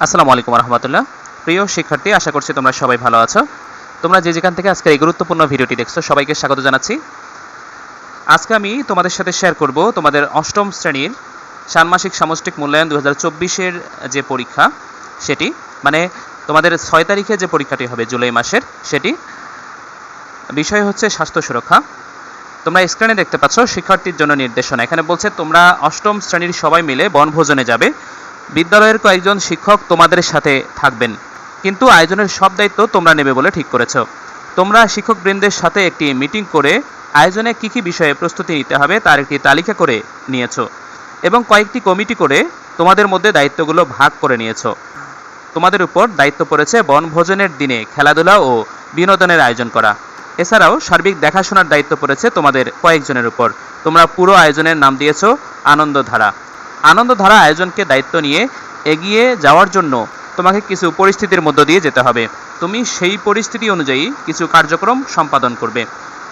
আসসালামু আলাইকুম রহমতুল্লাহ। প্রিয় শিক্ষার্থী, আশা করছি তোমরা সবাই ভালো আছো। তোমরা যে যেখান থেকে আজকের এই গুরুত্বপূর্ণ ভিডিওটি দেখছো, সবাইকে স্বাগত জানাচ্ছি। আজকে আমি তোমাদের সাথে শেয়ার করব তোমাদের অষ্টম শ্রেণীর ষান্মাসিক সামষ্টিক মূল্যায়ন 2024-এর যে পরীক্ষা, সেটি মানে তোমাদের 6 তারিখে যে পরীক্ষাটি হবে জুলাই মাসের, সেটি বিষয় হচ্ছে স্বাস্থ্য সুরক্ষা। তোমরা স্ক্রিনে দেখতে পাচ্ছ শিক্ষার্থীর জন্য নির্দেশনা। এখানে বলছে তোমরা অষ্টম শ্রেণীর সবাই মিলে বনভোজনে যাবে। বিদ্যালয়ের কয়েকজন শিক্ষক তোমাদের সাথে থাকবেন, কিন্তু আয়োজনের সব দায়িত্ব তোমরা নেবে বলে ঠিক করেছো। তোমরা শিক্ষকবৃন্দের সাথে একটি মিটিং করে আয়োজনে কী কী বিষয়ে প্রস্তুতি নিতে হবে তার একটি তালিকা করে নিয়েছো এবং কয়েকটি কমিটি করে তোমাদের মধ্যে দায়িত্বগুলো ভাগ করে নিয়েছো। তোমাদের উপর দায়িত্ব পড়েছে বনভোজনের দিনে খেলাধুলা ও বিনোদনের আয়োজন করা। এছাড়াও সার্বিক দেখাশোনার দায়িত্ব পড়েছে তোমাদের কয়েকজনের উপর। তোমরা পুরো আয়োজনের নাম দিয়েছো আনন্দধারা। আনন্দধারা আয়োজনকে দায়িত্ব নিয়ে এগিয়ে যাওয়ার জন্য তোমাকে কিছু পরিস্থিতির মধ্য দিয়ে যেতে হবে। তুমি সেই পরিস্থিতি অনুযায়ী কিছু কার্যক্রম সম্পাদন করবে,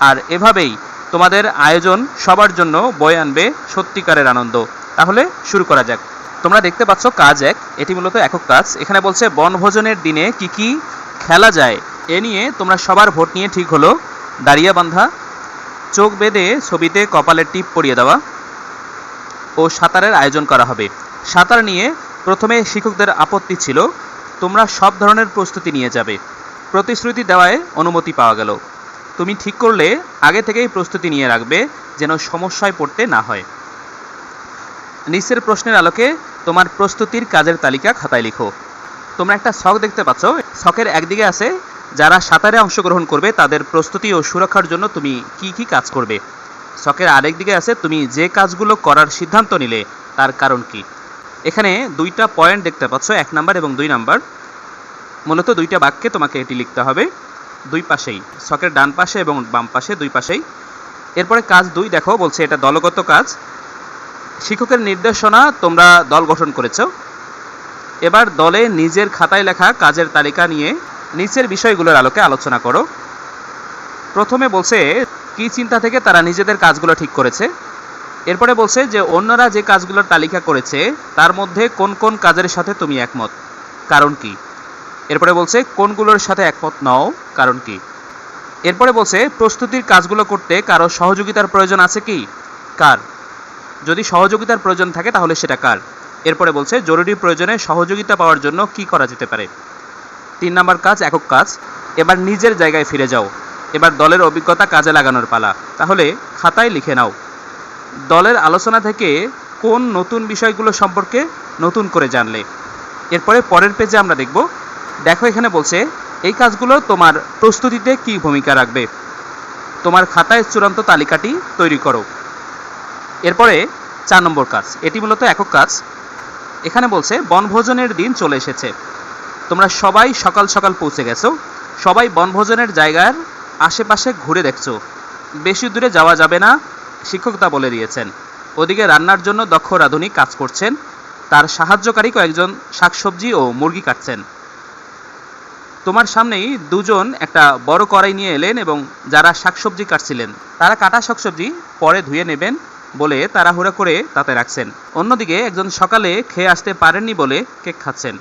আর এভাবেই তোমাদের আয়োজন সবার জন্য বয়ে আনবে সত্যিকারের আনন্দ। তাহলে শুরু করা যাক। তোমরা দেখতে পাচ্ছ কাজ 1, এটি মূলত একক কাজ। এখানে বলছে বনভোজনের দিনে কি কি খেলা যায় এ নিয়ে তোমরা সবার ভোট নিয়ে ঠিক হলো দাঁড়িয়ে বাঁধা, চোখ বেঁধে ছবিতে কপালে টিপ পরিয়ে দেওয়া ও সাঁতারের আয়োজন করা হবে। সাঁতার নিয়ে প্রথমে শিক্ষকদের আপত্তি ছিল, তোমরা সব ধরনের প্রস্তুতি নিয়ে যাবে। প্রতিশ্রুতি দেওয়ায় অনুমতি পাওয়া গেল। তুমি ঠিক করলে আগে থেকেই প্রস্তুতি নিয়ে রাখবে, যেন সমস্যায় পড়তে না হয়। নিচের প্রশ্নের আলোকে তোমার প্রস্তুতির কাজের তালিকা খাতায় লিখো। তোমরা একটা ছক দেখতে পাচ্ছ। ছকের একদিকে আছে যারা সাঁতারে অংশগ্রহণ করবে তাদের প্রস্তুতি ও সুরক্ষার জন্য তুমি কি কি কাজ করবে। ছকের আরেক দিকে আছে তুমি যে কাজগুলো করার সিদ্ধান্ত নিলে তার কারণ কি। এখানে দুইটা পয়েন্ট দেখতে পাচ্ছ, 1 নাম্বার এবং 2 নাম্বার। মূলত দুইটা বাক্যে তোমাকে এটি লিখতে হবে, দুই পাশেই, ছকের ডান পাশে এবং বাম পাশে, দুই পাশেই। এরপরে কাজ 2 দেখো, বলছে এটা দলগত কাজ। শিক্ষকের নির্দেশনা, তোমরা দল গঠন করেছ। এবার দলে নিজের খাতায় লেখা কাজের তালিকা নিয়ে নিচের বিষয়গুলোর আলোকে আলোচনা করো। প্রথমে বলছে কি চিন্তা থেকে তারা নিজেদের কাজগুলো ঠিক করেছে। এরপরে বলছে যে অন্যরা যে কাজগুলোর তালিকা করেছে তার মধ্যে কোন কোন কাজের সাথে তুমি একমত, কারণ কি। এরপরে বলছে কোনগুলোর সাথে একমত নও, কারণ কি। এরপরে বলছে প্রস্তুতির কাজগুলো করতে কারো সহযোগিতার প্রয়োজন আছে কি, কার। যদি সহযোগিতার প্রয়োজন থাকে তাহলে সেটা কার। এরপরে বলছে জরুরি প্রয়োজনে সহযোগিতা পাওয়ার জন্য কি করা যেতে পারে। 3 নাম্বার কাজ একক কাজ। এবার নিজের জায়গায় ফিরে যাও। এবার দলের অভিজ্ঞতা কাজে লাগানোর পালা। তাহলে খাতায় লিখে নাও দলের আলোচনা থেকে কোন নতুন বিষয়গুলো সম্পর্কে নতুন করে জানলে। এরপরে পরের পেজে আমরা দেখব। দেখো এখানে বলছে এই কাজগুলো তোমার প্রস্তুতিতে কি ভূমিকা রাখবে। তোমার খাতায় চূড়ান্ত তালিকাটি তৈরি করো। এরপরে 4 নম্বর কাজ, এটি মূলত একক কাজ। এখানে বলছে বনভোজনের দিন চলে এসেছে। তোমরা সবাই সকাল সকাল পৌঁছে গেছো। সবাই বনভোজনের জায়গার আশেপাশে ঘুরে দেখছো। বেশি দূরে যাওয়া যাবে না, শিক্ষক তা বলে দিয়েছেন। ওদিকে রান্নার জন্য দক্ষ রাঁধুনি কাজ করছেন, তার সাহায্যকারী কয়েকজন শাকসবজি ও মুরগি কাটছেন। তোমার সামনেই 2 জন একটা বড় কড়াই নিয়ে এলেন এবং যারা শাকসবজি কাটছিলেন তারা কাটা শাকসবজি পরে ধুয়ে নেবেন বলে তাড়াহুড়া করে তাতে রাখছেন। অন্যদিকে একজন সকালে খেয়ে আসতে পারেননি বলে কেক খাচ্ছেন।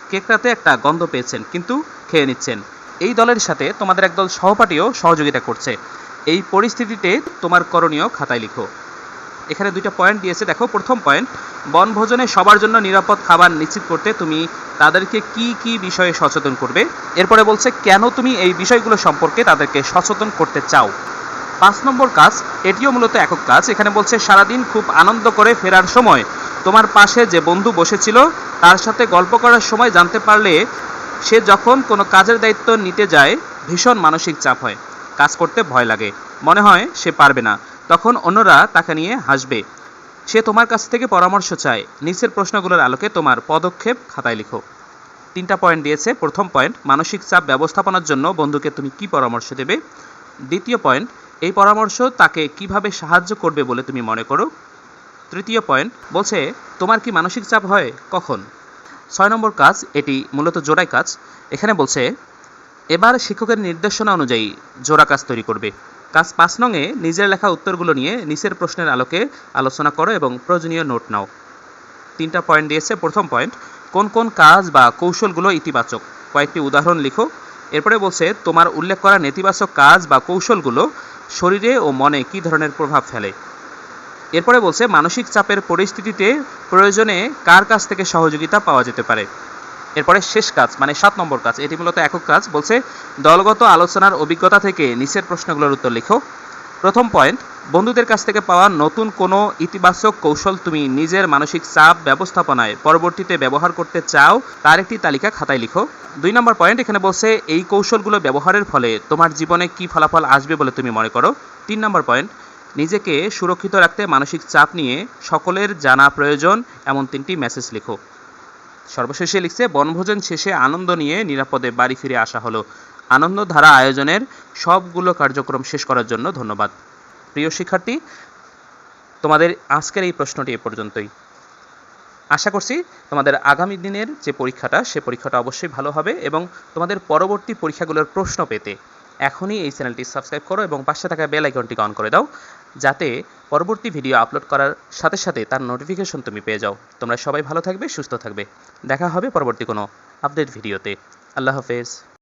কেকটাতে একটা গন্ধ পেয়েছেন, কিন্তু খেয়ে নিচ্ছেন। এই দলের সাথে তোমাদের একদল সহপাঠীও সহযোগিতা করছে। এই পরিস্থিতিতে তোমার করণীয় খাতায় লিখো। এখানে 2টা পয়েন্ট দিয়েছে। দেখো, প্রথম পয়েন্ট, বনভোজনে সবার জন্য নিরাপদ খাবার নিশ্চিত করতে তুমি তাদেরকে কি কি বিষয়ে সচেতন করবে। এরপরে বলছে কেন তুমি এই বিষয়গুলো সম্পর্কে তাদেরকে সচেতন করতে চাও। 5 নম্বর কাজ, এটিও মূলত একক কাজ। এখানে বলছে সারাদিন খুব আনন্দ করে ফেরার সময় তোমার পাশে যে বন্ধু বসেছিল তার সাথে গল্প করার সময় জানতে পারলে সে যখন কোনো কাজের দায়িত্ব নিতে যায় ভীষণ মানসিক চাপ হয়, কাজ করতে ভয় লাগে, মনে হয় সে পারবে না। তখন অন্যরা তাকে নিয়ে হাসবে। সে তোমার কাছ থেকে পরামর্শ চায়। নিচের প্রশ্নগুলোর আলোকে তোমার পদক্ষেপ খাতায় লিখো। 3টা পয়েন্ট দিয়েছে। প্রথম পয়েন্ট, মানসিক চাপ ব্যবস্থাপনার জন্য বন্ধুকে তুমি কি পরামর্শ দেবে। দ্বিতীয় পয়েন্ট, এই পরামর্শ তাকে কিভাবে সাহায্য করবে বলে তুমি মনে করো। তৃতীয় পয়েন্ট বলছে তোমার কি মানসিক চাপ হয়, কখন। 6 নম্বর কাজ, এটি মূলত জোড়াই কাজ। এখানে বলছে এবার শিক্ষকের নির্দেশনা অনুযায়ী জোড়া কাজ তৈরি করবে। কাজ 5 নংয়ে নিজের লেখা উত্তরগুলো নিয়ে নিচের প্রশ্নের আলোকে আলোচনা করো এবং প্রয়োজনীয় নোট নাও। 3টা পয়েন্ট দিয়েছে। প্রথম পয়েন্ট, কোন কোন কাজ বা কৌশলগুলো ইতিবাচক, কয়েকটি উদাহরণ লিখো। এরপরে বলছে তোমার উল্লেখ করা নেতিবাচক কাজ বা কৌশলগুলো শরীরে ও মনে কী ধরনের প্রভাব ফেলে। এরপরে বলছে মানসিক চাপের পরিস্থিতিতে প্রয়োজনে কার কাছ থেকে সহযোগিতা পাওয়া যেতে পারে। এরপরে শেষ কাজ মানে 7 নম্বর কাজ, এটি মূলত একক কাজ। বলছে দলগত আলোচনার অভিজ্ঞতা থেকে নিচের প্রশ্নগুলোর উত্তর লিখো। প্রথম পয়েন্ট, বন্ধুদের কাছ থেকে পাওয়া নতুন কোনো ইতিবাচক কৌশল তুমি নিজের মানসিক চাপ ব্যবস্থাপনায় পরবর্তীতে ব্যবহার করতে চাও তার একটি তালিকা খাতায় লিখো। 2 নম্বর পয়েন্ট, এখানে বলছে এই কৌশলগুলো ব্যবহারের ফলে তোমার জীবনে কী ফলাফল আসবে বলে তুমি মনে করো। 3 নম্বর পয়েন্ট, নিজেকে সুরক্ষিত রাখতে মানসিক চাপ নিয়ে সকলের জানা প্রয়োজন এমন 3টি মেসেজ লিখো। সর্বশেষে লিখছে বনভোজন শেষে আনন্দ নিয়ে নিরাপদে বাড়ি ফিরে আসা হলো। আনন্দধারা আয়োজনের সবগুলো কার্যক্রম শেষ করার জন্য ধন্যবাদ। প্রিয় শিক্ষার্থী, তোমাদের আজকের এই প্রশ্নটি এ পর্যন্তই। আশা করছি তোমাদের আগামী দিনের যে পরীক্ষাটা সে পরীক্ষাটা অবশ্যই ভালো হবে এবং তোমাদের পরবর্তী পরীক্ষাগুলোর প্রশ্ন পেতে এখনই এই চ্যানেলটি সাবস্ক্রাইব করো এবং পাশে থাকা বেল আইকনটিকে অন করে দাও, যাতে পরবর্তী ভিডিও আপলোড করার সাথে সাথে তার নোটিফিকেশন তুমি পেয়ে যাও। তোমরা সবাই ভালো থাকবে, সুস্থ থাকবে। দেখা হবে পরবর্তী কোনো আপডেট ভিডিওতে। আল্লাহ হাফেজ।